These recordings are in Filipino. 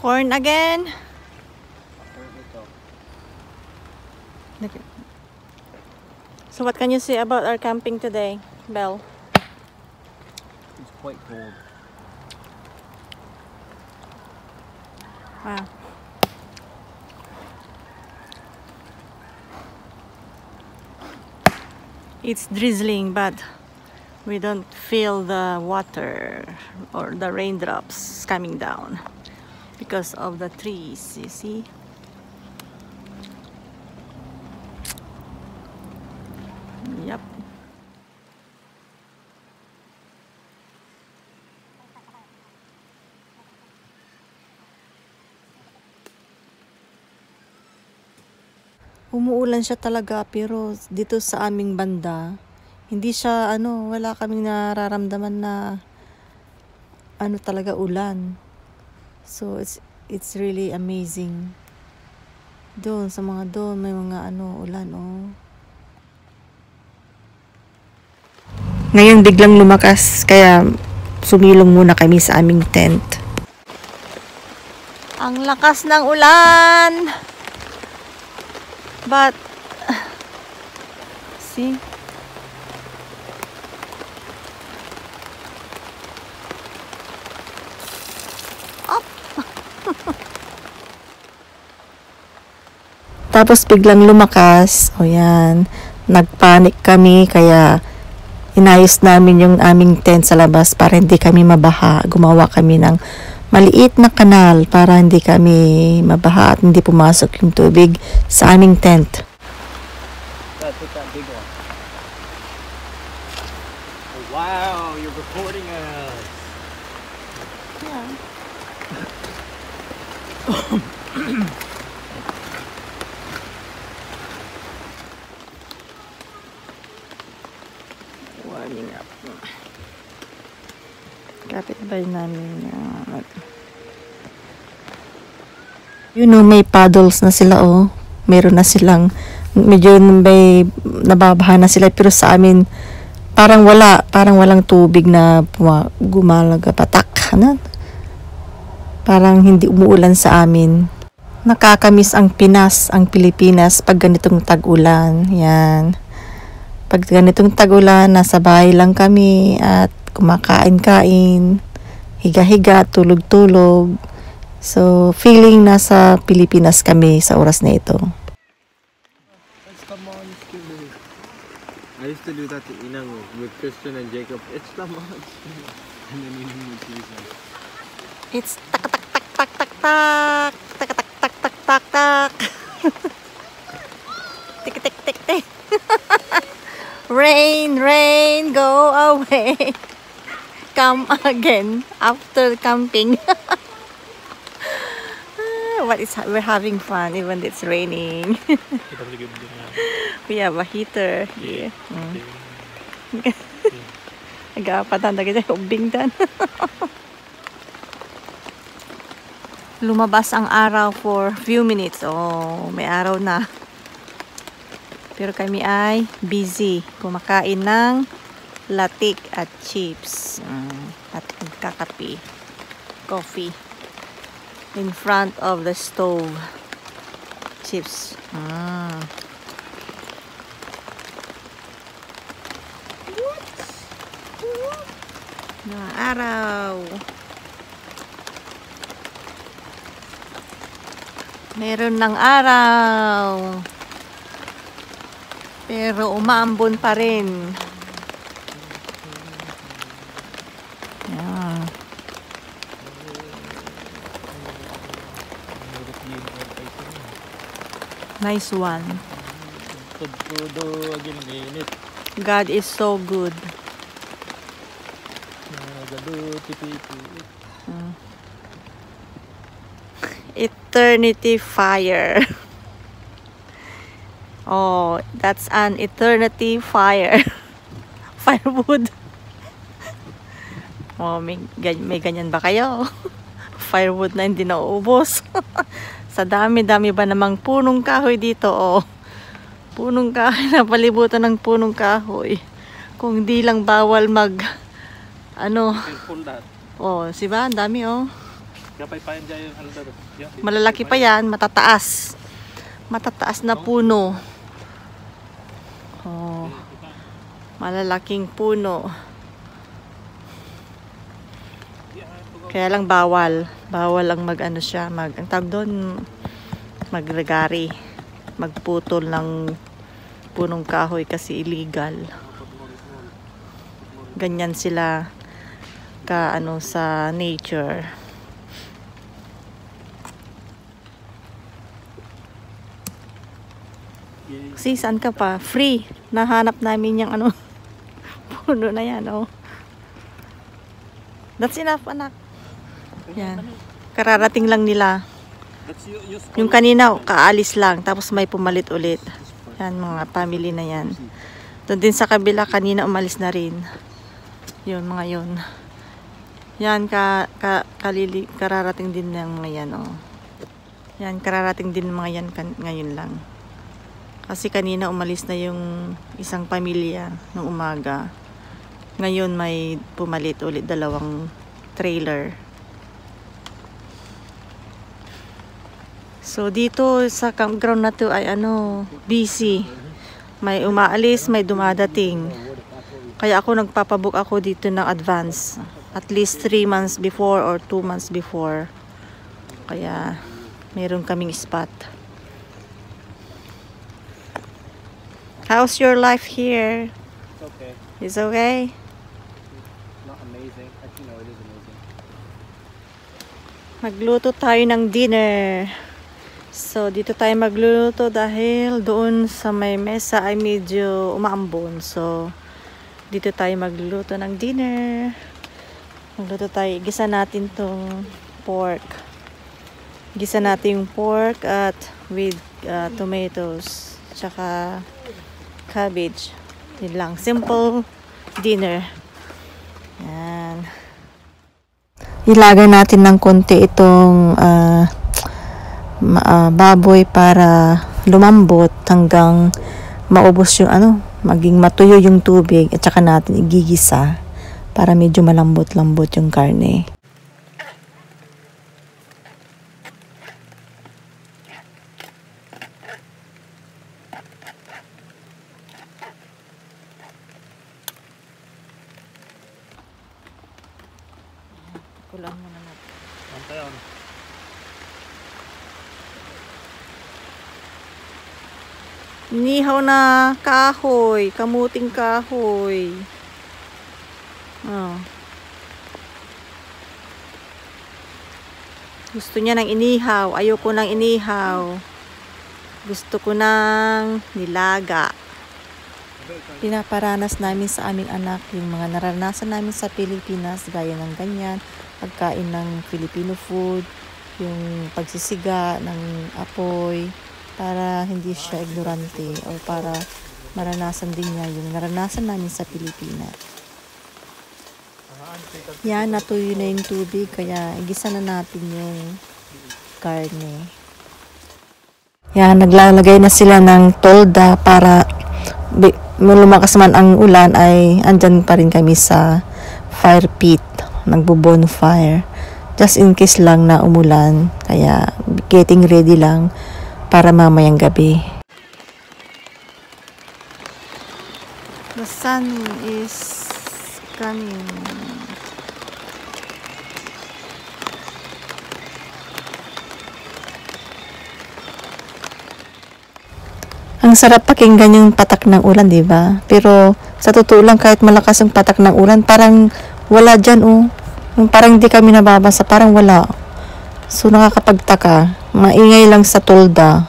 Corn again. So what can you say about our camping today, Belle? It's quite cold. Wow. It's drizzling, but we don't feel the water or the raindrops coming down because of the trees, you see? Yep. Umuulan siya talaga, pero dito sa aming banda, hindi siya wala kaming nararamdaman na talaga ulan. So it's really amazing. Doon sa mga doon may mga ulan Ngayon biglang lumakas, kaya sumilong muna kami sa aming tent. Ang lakas ng ulan. But see, up. Tapos biglang lumakas. O yan, nagpanik kami, kaya inayos namin yung aming tent sa labas para hindi kami mabaha. Gumawa kami ng maliit na kanal para hindi kami mabaha at hindi pumasok yung tubig sa aming tent. That's that big one. Oh, wow, you're recording us. Yeah. Warming up. Kapitbahay namin may paddles na sila meron na silang medyo may nababaha na sila, pero sa amin parang walang tubig na gumalaga patak parang hindi umuulan sa amin. Nakakamiss ang Pilipinas pag ganitong tag-ulan. Yan, pag ganitong tag-ulan, nasa bahay lang kami at kumakain-kain, higa-higa, tulog-tulog. So, feeling nasa Pilipinas kami sa oras na ito. I used to do that to Inang with Christian and Jacob. It's the monster. And then Inang would say that. It's tak tak tak tak tak tak tak tak tak tak tak tak. Tik tik tik tik. Rain, rain, go away. Come again after camping. We're having fun even it's raining. We have a heater here. Nagapatan na kita ubing dan. Lumabas ang araw for few minutes. Oh, may araw na. Pero kami ay busy kumakain ng latik at chips at magkakape, coffee in front of the stove. Chips. Na araw. Meron ng araw. Pero umaambon pa rin. Yeah. Nice one. God is so good. Eternity fire. Oh, that's an eternity fire. Firewood. Oh, may ganyan ba kayo? Firewood na hindi nauubos. Sa dami-dami ba namang punong kahoy dito, oh. Punong kahoy na palibutan ng punong kahoy. Kung di lang bawal mag oh, siba, ang dami, oh. Malalaki pa yan, matataas. Matataas na puno. Oh, malalaking puno. Kaya lang bawal. Bawal ang mag-ano siya, ang tawag doon, magregari. Magputol ng punong kahoy kasi illegal. Ganyan sila ka sa nature. Si saan ka pa? Free. Nahanap namin yung puno na yan, oh. That's enough, anak. Yan. Kararating lang nila. Yung kanina, kaalis lang. Tapos may pumalit ulit. Yan, mga family na yan. Doon din sa kabila, kanina umalis na rin. Yun, mga yun. Yan, kararating din ng mga yan, oh. Yan, kararating din mga yan ngayon lang. Kasi kanina umalis na yung isang pamilya ng umaga. Ngayon may pumalit ulit, 2 trailer. So dito sa campground na to ay busy. May umaalis, may dumadating. Kaya ako nagpapabook ako dito ng advance. At least 3 months before or 2 months before. Kaya meron kaming spot. How's your life here? It's okay. It's okay? Not amazing. Actually, no, it is amazing. Magluto tayo ng dinner. So, dito tayo magluluto dahil doon sa may mesa ay medyo umaambon. So, dito tayo magluluto ng dinner. Magluto tayo. Gisa natin tong pork. Gisa natin yung pork at with tomatoes. Tsaka cabbage. Yun lang. Simple dinner. Yan. Ilagay natin ng konti itong baboy para lumambot hanggang maubos yung maging matuyo yung tubig at saka natin igigisa para medyo malambot-lambot yung karne. Kulang mo na natin. Antayon. Nihaw na kahoy, kamuting kahoy. Oh. Gusto niya ng inihaw, ayoko ng inihaw. Gusto ko ng nilaga. Pinaparanas namin sa aming anak yung mga naranasan namin sa Pilipinas, gaya ng ganyan, pagkain ng Filipino food, yung pagsisiga ng apoy, para hindi siya ignorante o para maranasan din niya yung naranasan namin sa Pilipinas. Yan, natuyo na yung tubig, kaya igisa na natin yung karne. Yan, naglalagay na sila ng tolda para lumakas man ang ulan ay andyan pa rin kami sa fire pit, nagbo-bonfire. Just in case lang na umulan, kaya getting ready lang para mamayang gabi. The sun is coming. Ang sarap pakinggan yung patak ng ulan, di ba? Pero sa totoo lang, kahit malakas yung patak ng ulan, parang wala dyan, oh. Yung parang hindi kami nababasa, parang wala. So nakakapagtaka. Maingay lang sa tolda.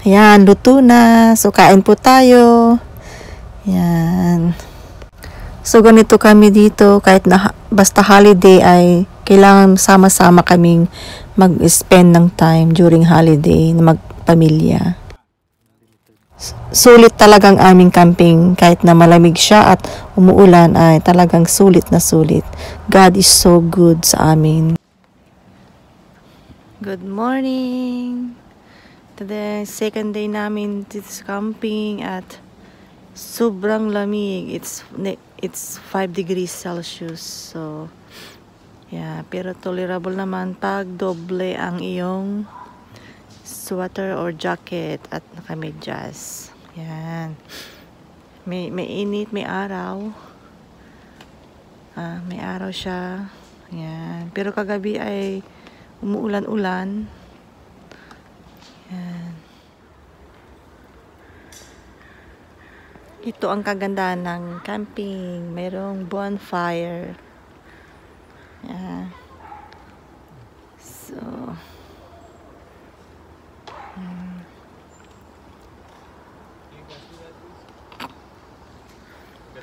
Ayan, luto na. So kain po tayo. Ayan. So ganito kami dito, kahit na basta holiday ay kailangan sama-sama kaming mag-spend ng time during holiday na magpamilya. Sulit talagang aming camping, kahit na malamig siya at umuulan ay talagang sulit na sulit. God is so good sa amin. Good morning! Today, second day namin dito sa camping at sobrang lamig. It's 5 degrees Celsius. So, Yeah, pero tolerable naman pag doble ang iyong sweater or jacket at nakamedyas. Yan. May init, may araw. May araw siya. Yan. Pero kagabi ay umuulan-ulan. Yan. Ito ang kagandahan ng camping. Mayroong bonfire. Yan. So,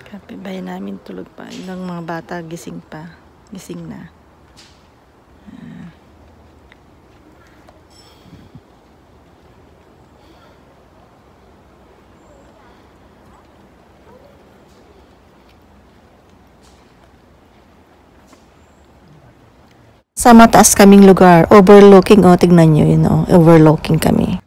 kapitbahay namin tulog pa. Yung mga bata gising pa. Gising na. Sa mataas kaming lugar, overlooking, tignan nyo, overlooking kami.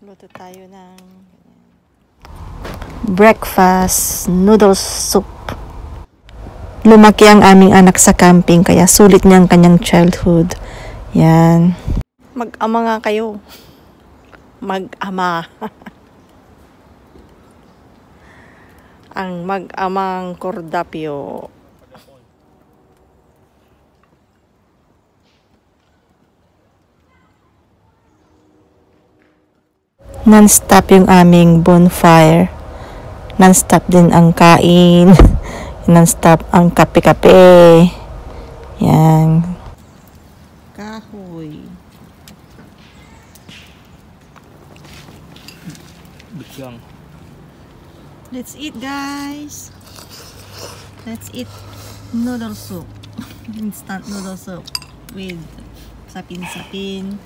Luto tayo ng breakfast noodle soup. Lumaki ang aming anak sa camping, kaya sulit niya ang kanyang childhood. Yan. Mag-ama nga kayo. Mag-ama. Ang mag-amang Cordapio. Non-stop yung aming bonfire. Non-stop din ang kain. Non-stop ang kape-kape. Yan. Kahoy. Bikyang. Let's eat, guys. Let's eat noodle soup. Instant noodle soup with sapin-sapin,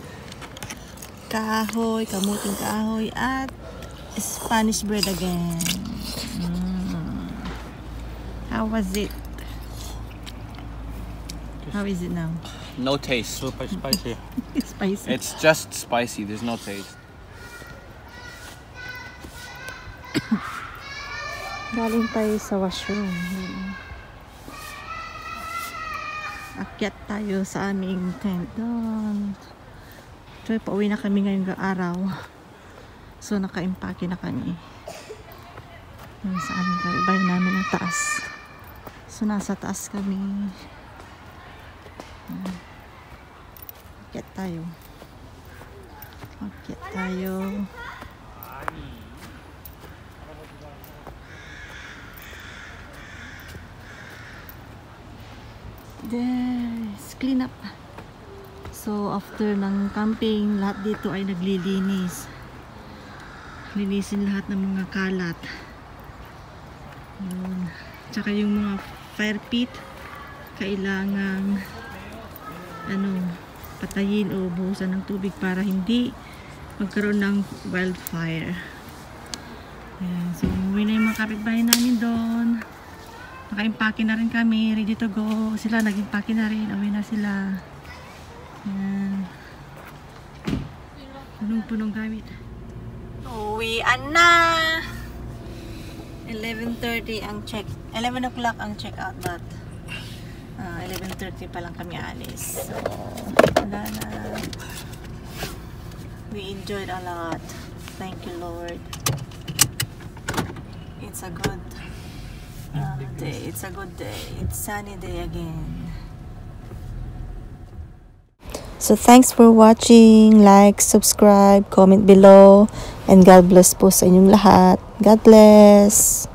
kahoy, kamuting kahoy, at Spanish bread again. How was it? How is it now? No taste. Super spicy. Spicy. It's just spicy. There's no taste. Galing tayo sa washroom. Akyat tayo sa aming tent doon. So, pauwi na kami ngayong araw. So, naka-impake na kami. Yun sa aming bahay namin ng taas. So, nasa taas kami. Akyat tayo. Akyat tayo. There's clean up. So, after ng camping, lahat dito ay naglilinis. Linisin lahat ng mga kalat. Yun. Tsaka yung mga fire pit, kailangan patayin o buhusan ng tubig para hindi magkaroon ng wildfire. Ayan. So, umuwi na yung mga kapitbahay namin doon. Naka-impake na rin kami, ready to go. Sila nag-impake na rin, uwi na sila. Ayan. Punong-punong gamit. Uwian na! 11:30 ang check. 11 o'clock ang check out, but 11:30 pa lang kami alis. So, wala na. We enjoyed a lot. Thank you, Lord. It's a good day. It's a good day. It's sunny day again. So thanks for watching. Like, subscribe, comment below, and God bless po sa inyong lahat. God bless.